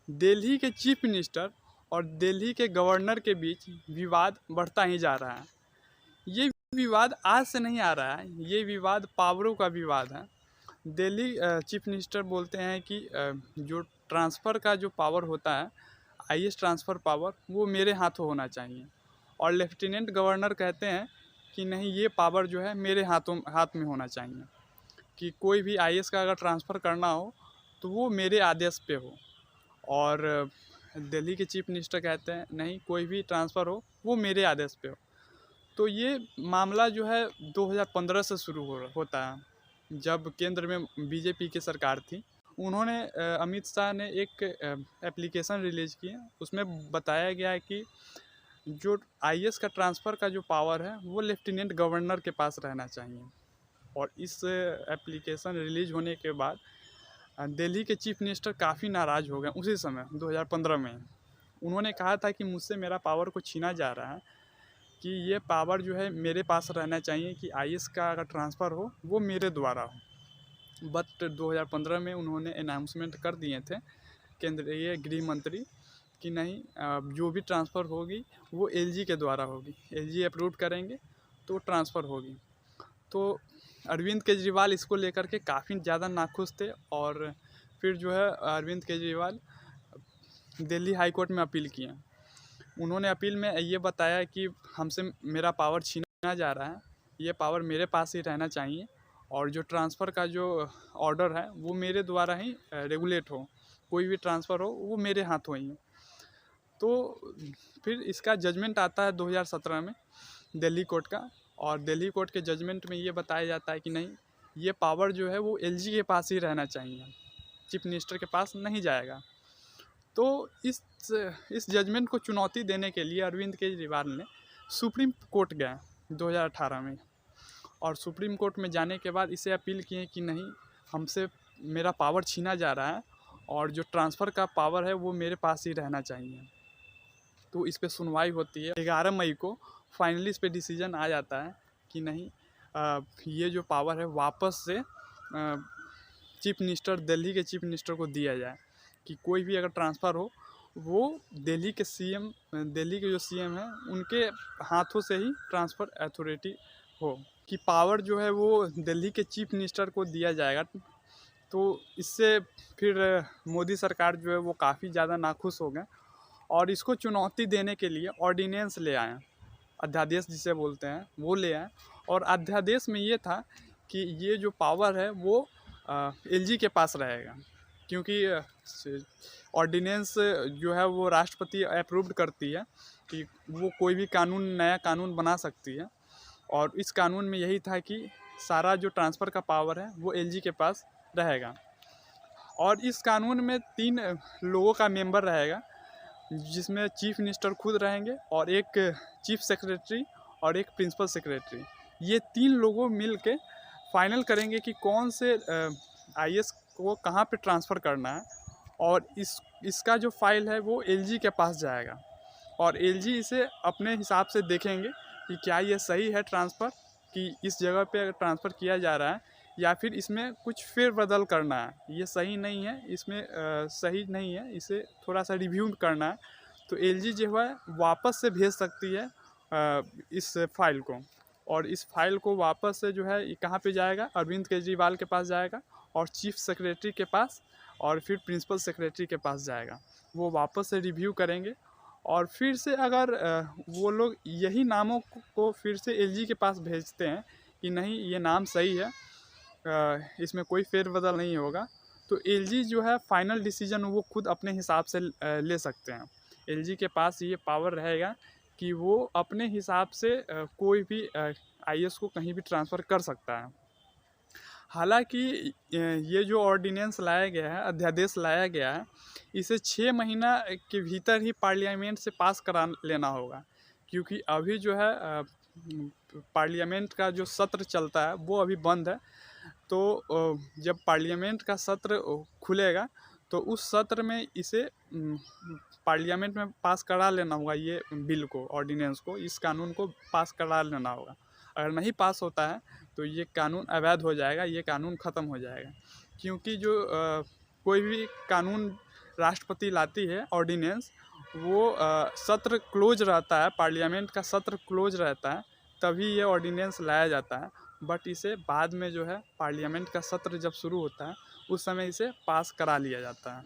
दिल्ली के chief minister और दिल्ली के गवर्नर के बीच विवाद बढ़ता ही जा रहा है। ये विवाद आज से नहीं आ रहा है, ये विवाद पावरों का विवाद है। दिल्ली चीफ मिनिस्टर बोलते हैं कि जो ट्रांसफ़र का जो पावर होता है, आईएएस ट्रांसफ़र पावर, वो मेरे हाथों होना चाहिए। और लेफ्टिनेंट गवर्नर कहते हैं कि नहीं, ये पावर जो है मेरे हाथ में होना चाहिए, कि कोई भी आईएएस का अगर ट्रांसफ़र करना हो तो वो मेरे आदेश पे हो। और दिल्ली के चीफ मिनिस्टर कहते हैं नहीं, कोई भी ट्रांसफ़र हो वो मेरे आदेश पे हो। तो ये मामला जो है 2015 से शुरू होता है, जब केंद्र में बीजेपी की सरकार थी। उन्होंने अमित शाह ने एक एप्लीकेशन रिलीज़ की है, उसमें बताया गया है कि जो आईएएस का ट्रांसफ़र का जो पावर है वो लेफ्टिनेंट गवर्नर के पास रहना चाहिए। और इस एप्लीकेशन रिलीज होने के बाद दिल्ली के चीफ मिनिस्टर काफ़ी नाराज़ हो गए उसी समय 2015 में। उन्होंने कहा था कि मुझसे मेरा पावर को छीना जा रहा है, कि ये पावर जो है मेरे पास रहना चाहिए, कि आईएएस का अगर ट्रांसफ़र हो वो मेरे द्वारा हो। बट 2015 में उन्होंने अनाउंसमेंट कर दिए थे केंद्रीय गृह मंत्री कि नहीं, जो भी ट्रांसफ़र होगी वो एलजी के द्वारा होगी, एलजी अप्रूव करेंगे तो ट्रांसफ़र होगी। तो अरविंद केजरीवाल इसको लेकर के काफ़ी ज़्यादा नाखुश थे। और फिर जो है अरविंद केजरीवाल दिल्ली हाई कोर्ट में अपील किए। उन्होंने अपील में ये बताया कि हमसे मेरा पावर छीना जा रहा है, ये पावर मेरे पास ही रहना चाहिए, और जो ट्रांसफ़र का जो ऑर्डर है वो मेरे द्वारा ही रेगुलेट हो, कोई भी ट्रांसफ़र हो वो मेरे हाथों ही हो। तो फिर इसका जजमेंट आता है 2017 में दिल्ली कोर्ट का। और दिल्ली कोर्ट के जजमेंट में ये बताया जाता है कि नहीं, ये पावर जो है वो एलजी के पास ही रहना चाहिए, चीफ मिनिस्टर के पास नहीं जाएगा। तो इस जजमेंट को चुनौती देने के लिए अरविंद केजरीवाल ने सुप्रीम कोर्ट गए 2018 में। और सुप्रीम कोर्ट में जाने के बाद इसे अपील किए कि नहीं, हमसे मेरा पावर छीना जा रहा है और जो ट्रांसफ़र का पावर है वो मेरे पास ही रहना चाहिए। तो इस पे सुनवाई होती है 11 मई को। फाइनली इस पे डिसीजन आ जाता है कि नहीं, ये जो पावर है वापस से चीफ मिनिस्टर, दिल्ली के चीफ मिनिस्टर को दिया जाए, कि कोई भी अगर ट्रांसफ़र हो वो दिल्ली के सीएम, दिल्ली के जो सीएम हैं उनके हाथों से ही ट्रांसफ़र अथॉरिटी हो, कि पावर जो है वो दिल्ली के चीफ मिनिस्टर को दिया जाएगा। तो इससे फिर मोदी सरकार जो है वो काफ़ी ज़्यादा नाखुश हो गए और इसको चुनौती देने के लिए ऑर्डिनेंस ले आए, अध्यादेश जिसे बोलते हैं वो ले आए। और अध्यादेश में ये था कि ये जो पावर है वो एलजी के पास रहेगा, क्योंकि ऑर्डिनेंस जो है वो राष्ट्रपति अप्रूव्ड करती है कि वो कोई भी कानून, नया कानून बना सकती है। और इस कानून में यही था कि सारा जो ट्रांसफ़र का पावर है वो एलजी के पास रहेगा। और इस कानून में 3 लोगों का मेंबर रहेगा, जिसमें चीफ मिनिस्टर खुद रहेंगे और एक चीफ सेक्रेटरी और एक प्रिंसिपल सेक्रेटरी। ये 3 लोगों मिल के फाइनल करेंगे कि कौन से आईएएस को कहाँ पे ट्रांसफ़र करना है। और इसका जो फाइल है वो एलजी के पास जाएगा और एलजी इसे अपने हिसाब से देखेंगे कि क्या ये सही है ट्रांसफ़र, कि इस जगह पे ट्रांसफ़र किया जा रहा है या फिर इसमें कुछ फेरबदल करना है, ये सही नहीं है, इसमें सही नहीं है, इसे थोड़ा सा रिव्यू करना है। तो एलजी जो है वापस से भेज सकती है इस फाइल को। और इस फाइल को वापस से जो है कहाँ पे जाएगा, अरविंद केजरीवाल के पास जाएगा और चीफ सेक्रेटरी के पास और फिर प्रिंसिपल सेक्रेटरी के पास जाएगा। वो वापस से रिव्यू करेंगे और फिर से अगर वो लोग यही नामों को फिर से एलजी के पास भेजते हैं कि नहीं, ये नाम सही है, इसमें कोई फेरबदल नहीं होगा, तो एलजी जो है फाइनल डिसीजन वो खुद अपने हिसाब से ले सकते हैं। एलजी के पास ये पावर रहेगा कि वो अपने हिसाब से कोई भी आईएएस को कहीं भी ट्रांसफ़र कर सकता है। हालांकि ये जो ऑर्डिनेंस लाया गया है, अध्यादेश लाया गया है, इसे 6 महीना के भीतर ही पार्लियामेंट से पास करा लेना होगा, क्योंकि अभी जो है पार्लियामेंट का जो सत्र चलता है वो अभी बंद है। तो जब पार्लियामेंट का सत्र खुलेगा तो उस सत्र में इसे पार्लियामेंट में पास करा लेना होगा, ये बिल को, ऑर्डिनेंस को, इस कानून को पास करा लेना होगा। अगर नहीं पास होता है तो ये कानून अवैध हो जाएगा, ये कानून ख़त्म हो जाएगा। क्योंकि जो कोई भी कानून राष्ट्रपति लाती है ऑर्डिनेंस, वो सत्र क्लोज रहता है, पार्लियामेंट का सत्र क्लोज रहता है, तभी ये ऑर्डिनेंस लाया जाता है। बट इसे बाद में जो है पार्लियामेंट का सत्र जब शुरू होता है उस समय इसे पास करा लिया जाता है।